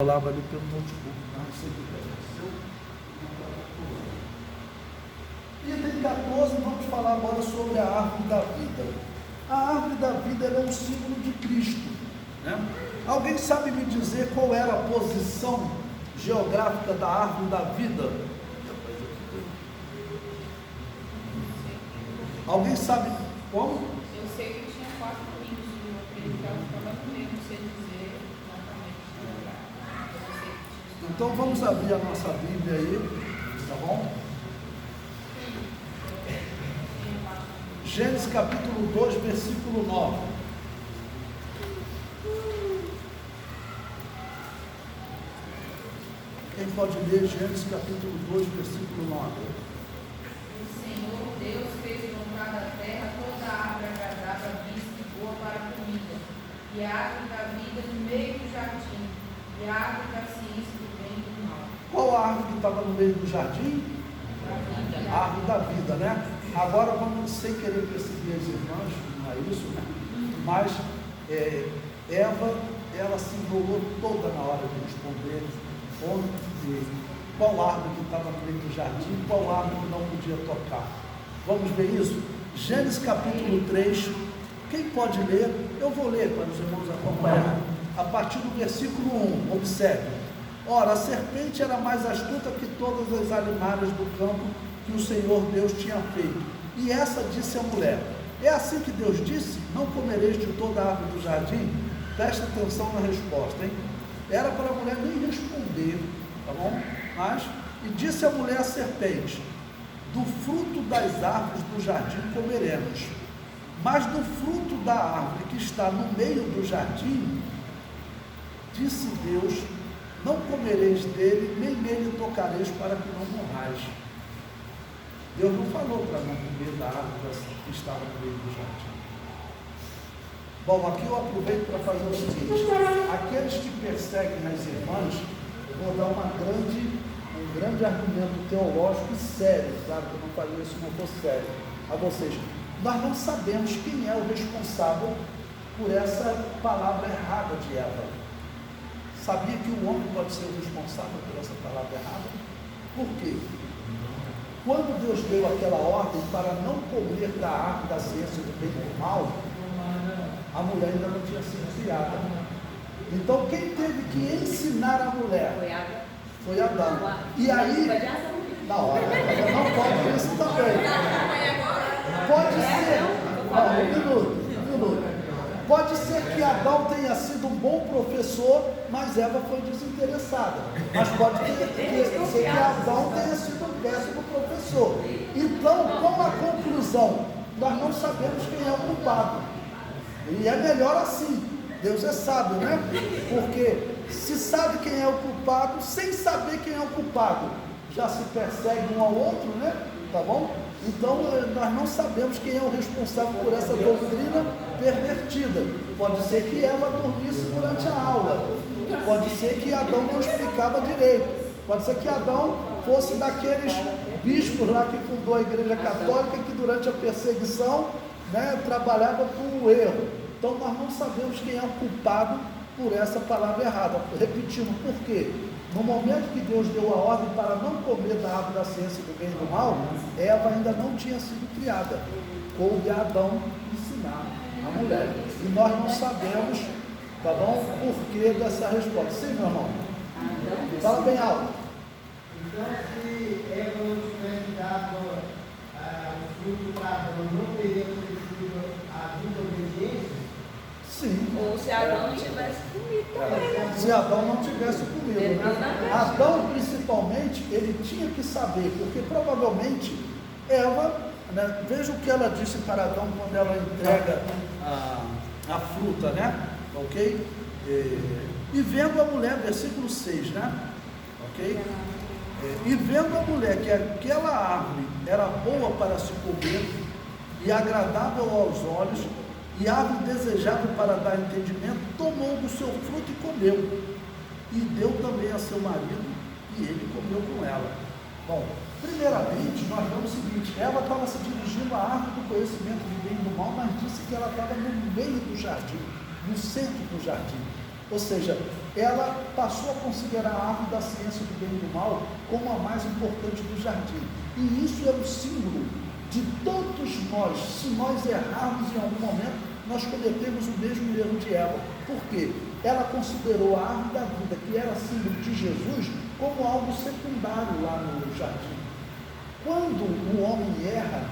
Falava ali pelo notebook, não sei o que é. Item 14, vamos falar agora sobre a árvore da vida. A árvore da vida é um símbolo de Cristo, né? Alguém sabe me dizer qual era a posição geográfica da árvore da vida? Alguém sabe como? Eu sei que tinha 4 caminhos e eu acredito que ela ficava no meio, não sei dizer exatamente. Então vamos abrir a nossa Bíblia aí, tá bom? Gênesis capítulo 2, versículo 9. Quem pode ler Gênesis capítulo 2, versículo 9? O Senhor Deus fez brotar da terra toda a árvore agradável à vista e boa para a comida, e a árvore da vida no meio do jardim, e a árvore da ciência do bem e do mal. Qual a árvore que estava no meio do jardim? A árvore da vida, né? Agora vamos, sem querer perseguir as irmãs, não é isso, né? Mas Eva, ela se enrolou toda na hora de responder qual árvore que estava no meio do jardim, qual árvore que não podia tocar. Vamos ver isso? Gênesis capítulo 3, quem pode ler? Eu vou ler para os irmãos acompanhar. A partir do versículo 1, observe. Ora, a serpente era mais astuta que todas as animais do campo que o Senhor Deus tinha feito. E essa disse à mulher: é assim que Deus disse, não comereis de toda a árvore do jardim? Presta atenção na resposta, hein? Era para a mulher nem responder, tá bom? Mas, e disse a mulher à serpente: do fruto das árvores do jardim comeremos, mas do fruto da árvore que está no meio do jardim, disse Deus, não comereis dele, nem nele tocareis, para que não morrais. Deus não falou para não comer da árvore que estava no meio do jardim. Bom, aqui eu aproveito para fazer o seguinte: aqueles que perseguem as irmãs, eu vou dar um grande argumento teológico e sério, claro que eu não faria isso se não fosse sério, a vocês. Nós não sabemos quem é o responsável por essa palavra errada de Eva. Sabia que o homem pode ser o responsável por essa palavra errada? Por quê? Quando Deus deu aquela ordem para não comer da árvore da ciência do bem e do mal, a mulher ainda não tinha sido criada. Então quem teve que ensinar a mulher? Foi Adão. E aí, na hora, não pode ver isso também. Pode ser, um minuto. Pode ser que Adão tenha sido um bom professor, mas Eva foi desinteressada. Mas pode ser que Adão tenha sido um péssimo professor. Então, como a conclusão, nós não sabemos quem é o culpado. E é melhor assim. Deus é sábio, né? Porque se sabe quem é o culpado, sem saber quem é o culpado, já se persegue um ao outro, né? Tá bom? Então, nós não sabemos quem é o responsável por essa doutrina pervertida. Pode ser que Eva dormisse durante a aula. Pode ser que Adão não explicava direito. Pode ser que Adão fosse daqueles bispos lá que fundou a Igreja Católica, que durante a perseguição, né, trabalhava com o erro. Então, nós não sabemos quem é o culpado por essa palavra errada. Repetindo, por quê? No momento que Deus deu a ordem para não comer da árvore da ciência do bem e do mal, Eva ainda não tinha sido criada. Coube a Adão ensinar a mulher. E nós não sabemos, tá bom, o porquê dessa resposta. Sim, meu irmão? Fala bem alto. Então, se Eva não tivesse dado o fruto para Adão, não teria crescido a vida obediência? Sim. Ou se Adão não tivesse comido também. Se Adão não tivesse comido, né? Adão, principalmente, ele tinha que saber, porque provavelmente Eva, né, veja o que ela disse para Adão quando ela entrega a fruta, né? Ok? E vendo a mulher, versículo 6, né? Ok? E vendo a mulher que aquela árvore era boa para se comer e agradável aos olhos, e árvore desejável para dar entendimento, tomou do seu fruto e comeu, e deu também a seu marido, e ele comeu com ela. Bom, primeiramente, nós vemos o seguinte: Eva estava se dirigindo à árvore do conhecimento do bem e do mal, mas disse que ela estava no meio do jardim, no centro do jardim. Ou seja, ela passou a considerar a árvore da ciência do bem e do mal como a mais importante do jardim. E isso é o símbolo de todos nós. Se nós errarmos em algum momento, nós cometemos o mesmo erro de Eva. Por quê? Ela considerou a árvore da vida, que era símbolo de Jesus, como algo secundário lá no jardim. Quando o homem erra,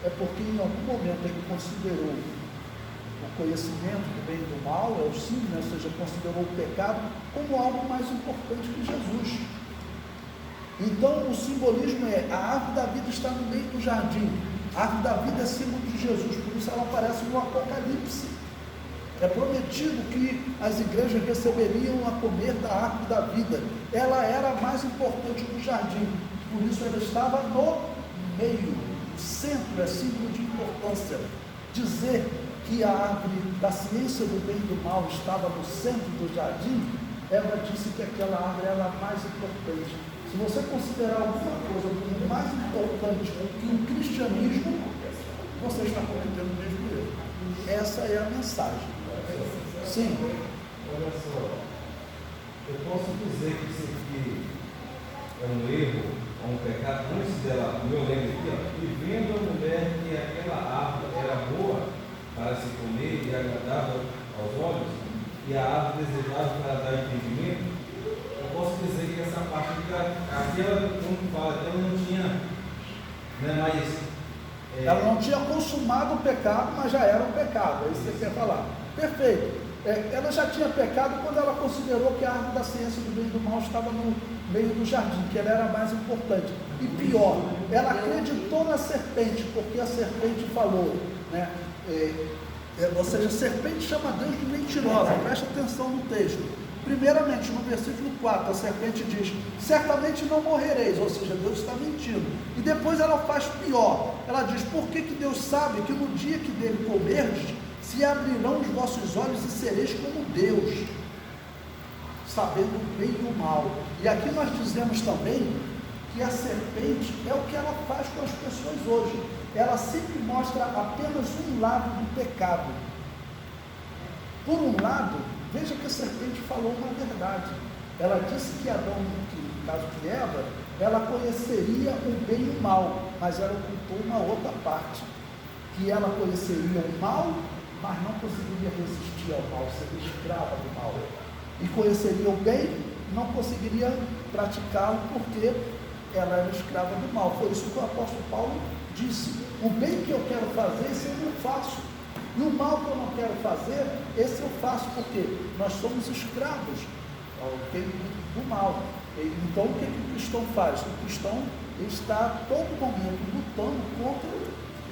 é porque em algum momento ele considerou o conhecimento do bem e do mal, é o símbolo, ou seja, considerou o pecado como algo mais importante que Jesus. Então o simbolismo é: a árvore da vida está no meio do jardim. A árvore da vida é símbolo de Jesus, por isso ela aparece no Apocalipse. É prometido que as igrejas receberiam a comer da árvore da vida. Ela era a mais importante do jardim, por isso ela estava no meio. O centro é símbolo de importância. Dizer que a árvore da ciência do bem e do mal estava no centro do jardim, ela disse que aquela árvore era a mais importante. Se você considerar alguma coisa como mais importante que o cristianismo, você está cometendo o mesmo erro. Essa é a mensagem. Sim. Olha só, eu posso dizer que isso aqui é um erro, é um pecado, antes dela, o meu lembro aqui, ó, e vendo a mulher que aquela árvore era boa para se comer e agradável aos olhos, e a árvore desejável para dar entendimento, eu posso dizer que essa parte aquela, como fala, ela não tinha, né, mais... Ela não tinha consumado o pecado, mas já era um pecado, é isso que você quer falar. Perfeito. Ela já tinha pecado quando ela considerou que a árvore da ciência do bem e do mal estava no meio do jardim, que ela era mais importante. E pior, ela acreditou na serpente, porque a serpente falou, né? Ou seja, a serpente chama Deus de mentirosa. Presta atenção no texto. Primeiramente, no versículo 4, a serpente diz: certamente não morrereis, ou seja, Deus está mentindo. E depois ela faz pior, ela diz: por que Deus sabe que no dia que dele comerdes, se abrirão os vossos olhos e sereis como Deus, sabendo o bem e o mal. E aqui nós dizemos também que a serpente é o que ela faz com as pessoas hoje. Ela sempre mostra apenas um lado do pecado. Por um lado, veja que a serpente falou uma verdade. Ela disse que Adão, no caso de Eva, ela conheceria o bem e o mal, mas ela ocultou uma outra parte, que ela conheceria o mal, mas não conseguiria resistir ao mal, seria escrava do mal. E conheceria o bem, não conseguiria praticá-lo, porque ela era escrava do mal. Foi isso que o apóstolo Paulo disse: o bem que eu quero fazer, esse eu não faço. E o mal que eu não quero fazer, esse eu faço, porque nós somos escravos do mal. Então o que o cristão faz? O cristão está a todo momento lutando contra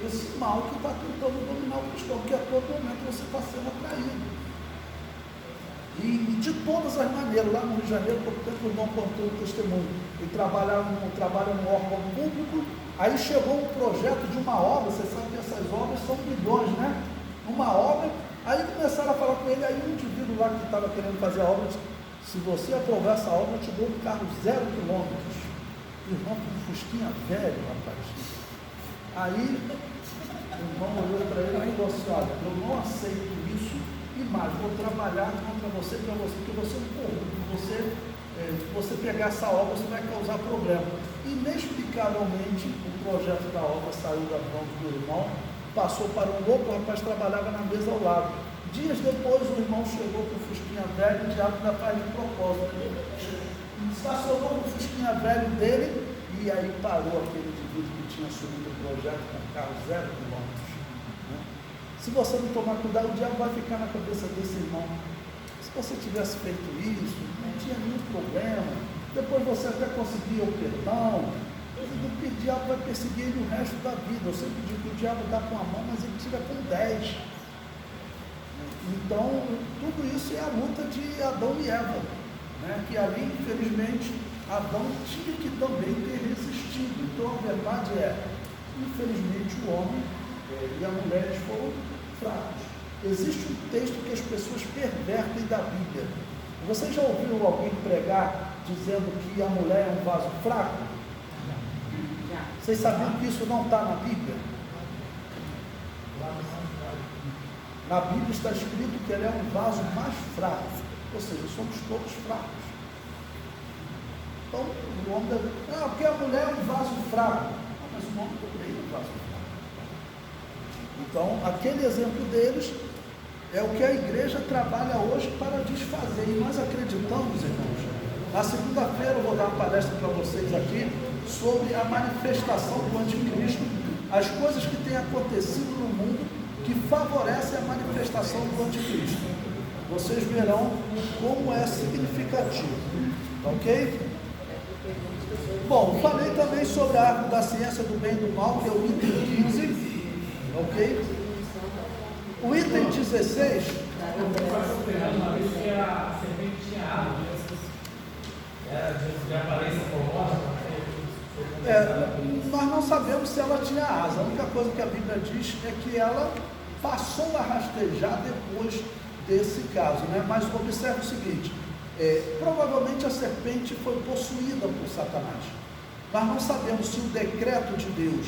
esse mal que está tentando dominar o cristão, porque a todo momento você está sendo atraído. E de todas as maneiras, lá no Rio de Janeiro, por exemplo, o irmão contou um testemunho. Ele trabalha num órgão público, aí chegou um projeto de uma obra. Você sabe que essas obras são milhões, né? Uma obra, aí começaram a falar com ele, aí um indivíduo lá que estava querendo fazer a obra disse: se você aprovar essa obra, eu te dou um carro 0 quilômetros. Irmão, com um fusquinha velho, rapaz. Aí o irmão olhou para ele e falou assim: olha, eu não aceito isso, e mais, vou trabalhar contra você, porque você é um corrupto, você pegar essa obra, você vai causar problema. Inexplicavelmente, o projeto da obra saiu da mão do irmão, passou para um outro rapaz que trabalhava na mesa ao lado. Dias depois, o irmão chegou com o fusquinha velho, o diabo ainda faz de propósito. Estacionou o fusquinha velho dele, e aí parou aquele indivíduo que tinha assumido o projeto com o carro 0 quilômetros. Se você não tomar cuidado, o diabo vai ficar na cabeça desse irmão: se você tivesse feito isso, não tinha nenhum problema, depois você até conseguia o perdão. O diabo vai perseguir ele o resto da vida. Eu sempre digo que o diabo dá com a mão, mas ele tira com 10. Então, tudo isso é a luta de Adão e Eva, né? Que ali, infelizmente, Adão tinha que também ter resistido. Então, a verdade é, infelizmente, o homem e a mulher foram fracos. Existe um texto que as pessoas pervertem da Bíblia. Você já ouviu alguém pregar dizendo que a mulher é um vaso fraco? Vocês sabiam que isso não está na Bíblia? Na Bíblia está escrito que ela é um vaso mais fraco. Ou seja, somos todos fracos. Então, o homem deve... porque a mulher é um vaso fraco. Mas o homem também é um vaso fraco. Então, aquele exemplo deles é o que a igreja trabalha hoje para desfazer. E nós acreditamos, irmãos. Na segunda-feira eu vou dar uma palestra para vocês aqui sobre a manifestação do anticristo, as coisas que têm acontecido no mundo que favorecem a manifestação do anticristo. Vocês verão como é significativo. Ok? Bom, falei também sobre a árvore da ciência do bem e do mal, que é o item 15. Ok? O item 16. Uma vez que a serpente tinha árvore, era de aparência formosa. Nós não sabemos se ela tinha asa. A única coisa que a Bíblia diz é que ela passou a rastejar depois desse caso, né? Mas observe o seguinte: provavelmente a serpente foi possuída por Satanás. Nós não sabemos se o decreto de Deus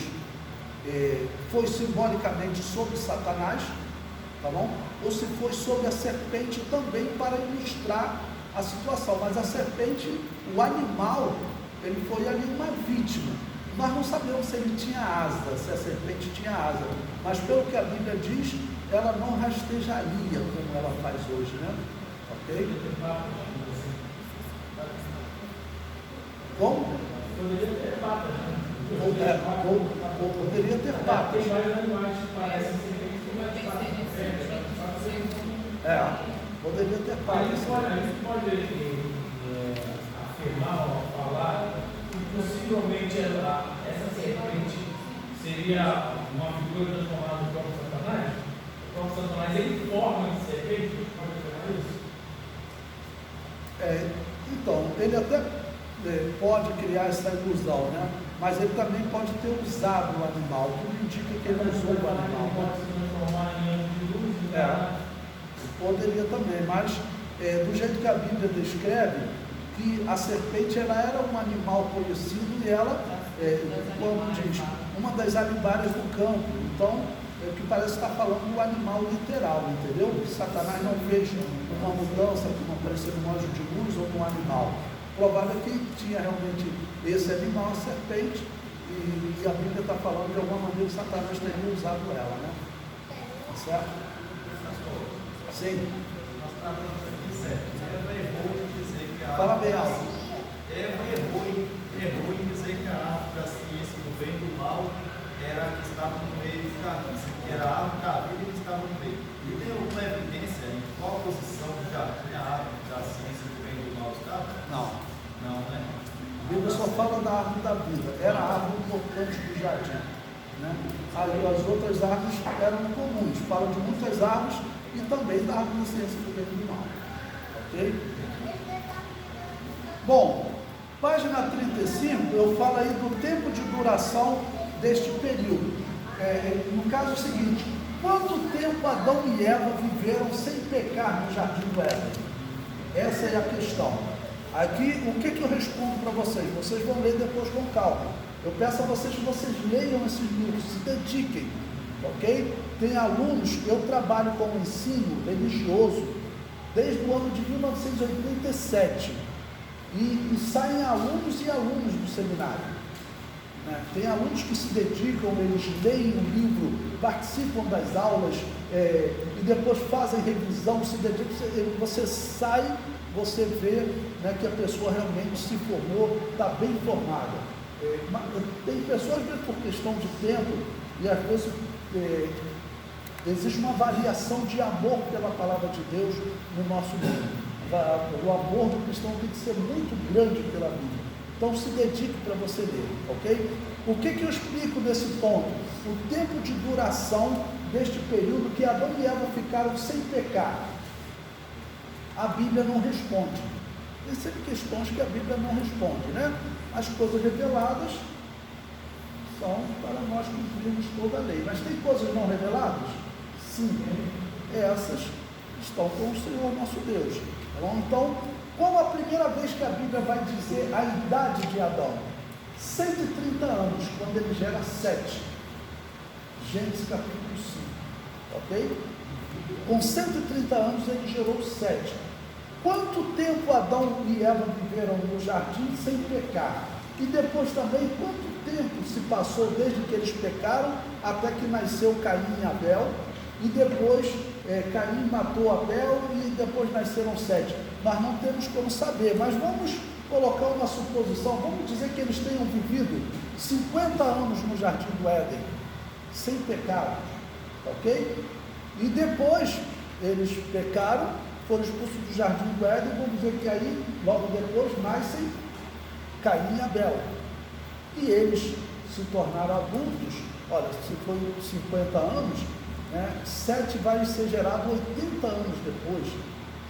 foi simbolicamente sobre Satanás, tá bom? Ou se foi sobre a serpente também para ilustrar a situação. Mas a serpente, o animal, ele foi ali uma vítima. Nós não sabemos se ele tinha asa, se a serpente tinha asa, mas pelo que a Bíblia diz, ela não rastejaria como ela faz hoje, né? Ok? Como? Poderia ter patas, né? Poderia ter patas. Tem vários animais que parecem serpentes que não tem patas. Poderia ter patas. A gente pode afirmar ou falar que possivelmente essa serpente seria uma figura transformada no próprio Satanás? O próprio Satanás, ele forma de serpente, pode afirmar isso? Então, ele até pode criar essa ilusão, né? Mas ele também pode ter usado o animal, tudo indica que ele usou o animal. Pode se transformar em anjo de luz, né? Poderia também, mas do jeito que a Bíblia descreve, que a serpente ela era um animal conhecido e ela, como diz, uma das animárias do campo. Então, o que parece estar falando do animal literal, entendeu? Satanás não fez uma mudança que não parecia um anjo de luz ou um animal. Provável que tinha realmente esse animal, a serpente, e a Bíblia está falando de alguma maneira que Satanás teria usado ela, né? Certo? Sim. Fala bem alto. Eva errou em dizer que a árvore da ciência do bem e do mal era a que estava no meio do jardim, que era a árvore da vida que estava no meio. E tem alguma evidência em qual posição do jardim a árvore da ciência do bem e do mal estava? Não. Não, né? A Bíblia só fala da árvore da vida. Era a árvore importante do jardim, né? As outras árvores eram comuns. Fala de muitas árvores e também da árvore da ciência do bem e do mal. Ok? Bom, página 35, eu falo aí do tempo de duração deste período. No caso é o seguinte: quanto tempo Adão e Eva viveram sem pecar no jardim do Éden? Essa é a questão. Aqui, o que eu respondo para vocês? Vocês vão ler depois com calma. Eu peço a vocês que vocês leiam esses livros, se dediquem, ok? Tem alunos, eu trabalho com ensino religioso desde o ano de 1987 e saem alunos e alunos do seminário, né? Tem alunos que se dedicam, eles leem o livro, participam das aulas e depois fazem revisão, se dedicam, você sai, você vê, né, que a pessoa realmente se formou, está bem formada. Tem pessoas que por questão de tempo e às vezes existe uma variação de amor pela palavra de Deus no nosso mundo. O amor do cristão tem que ser muito grande pela Bíblia. Então se dedique para você ler, ok? O que eu explico nesse ponto? O tempo de duração deste período que Adão e Eva ficaram sem pecar. A Bíblia não responde. Tem sempre questões que a Bíblia não responde, né? As coisas reveladas são para nós cumprirmos toda a lei. Mas tem coisas não reveladas? Sim. Essas estão com o Senhor nosso Deus. Tá bom? Então, qual a primeira vez que a Bíblia vai dizer a idade de Adão? 130 anos, quando ele gera 7. Gênesis capítulo 5. Ok? Com 130 anos ele gerou 7. Quanto tempo Adão e Eva viveram no jardim sem pecar? E depois também, quanto tempo se passou desde que eles pecaram até que nasceu Caim e Abel? E depois Caim matou Abel e depois nasceram Sete. Nós não temos como saber, mas vamos colocar uma suposição. Vamos dizer que eles tenham vivido 50 anos no jardim do Éden, sem pecado, ok? E depois eles pecaram, foram expulsos do jardim do Éden. Vamos dizer que aí, logo depois, nascem Caim e Abel. E eles se tornaram adultos. Olha, se foi 50 anos, né, Sete vai ser gerado 80 anos depois.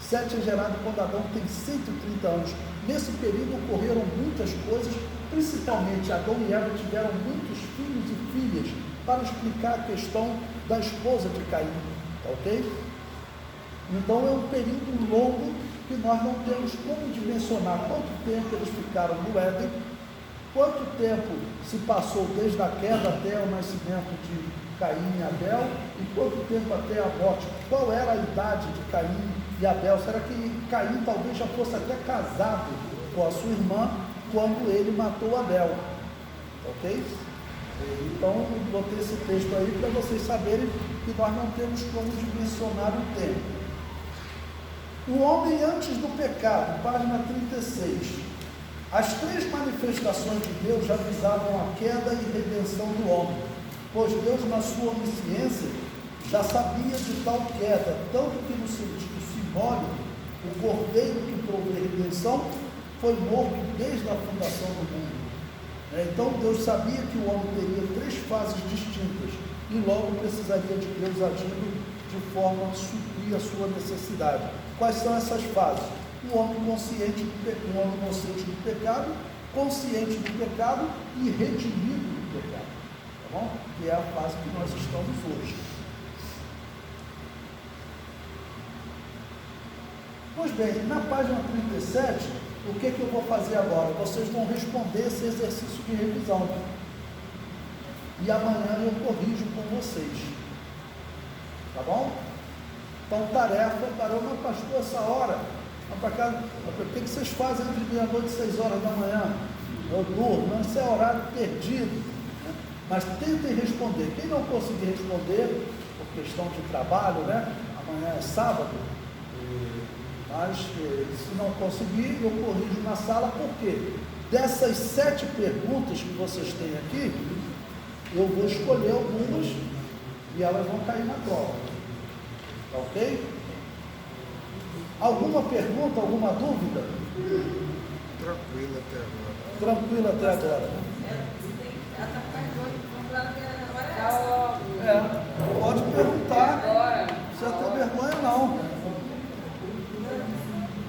Sete é gerado quando Adão tem 130 anos. Nesse período ocorreram muitas coisas, principalmente Adão e Eva tiveram muitos filhos e filhas, para explicar a questão da esposa de Caim, ok? Então é um período longo que nós não temos como dimensionar quanto tempo eles ficaram no Éden, quanto tempo se passou desde a queda até o nascimento de Caim e Abel, e quanto tempo até a morte. Qual era a idade de Caim e Abel? Será que Caim talvez já fosse até casado com a sua irmã quando ele matou Abel? Ok? Então, botei esse texto aí para vocês saberem que nós não temos como dimensionar o tempo. O homem antes do pecado, página 36. As três manifestações de Deus já visavam a queda e redenção do homem, pois Deus, na sua onisciência, já sabia de tal queda, tanto que no sentido simbólico, o cordeiro que provê redenção foi morto desde a fundação do mundo. Então Deus sabia que o homem teria três fases distintas e logo precisaria de Deus agindo de forma a suprir a sua necessidade. Quais são essas fases? O homem consciente do pecado, consciente do pecado e redimido do pecado, tá bom? Que é a fase que nós estamos hoje. Pois bem, na página 37, o que eu vou fazer agora? Vocês vão responder esse exercício de revisão. E amanhã eu corrijo com vocês. Tá bom? Então, tarefa, caramba, pastor, essa hora, para casa, o que vocês fazem entre meia-noite e 6 horas da manhã? Eu durmo, isso é horário perdido. Né? Mas tentem responder. Quem não conseguir responder, por questão de trabalho, né? Amanhã é sábado, mas se não conseguir, eu corrijo na sala, porque dessas 7 perguntas que vocês têm aqui, eu vou escolher algumas e elas vão cair na prova. Tá ok? Alguma pergunta, alguma dúvida? Tranquilo até agora. Tranquilo até agora. Pode perguntar.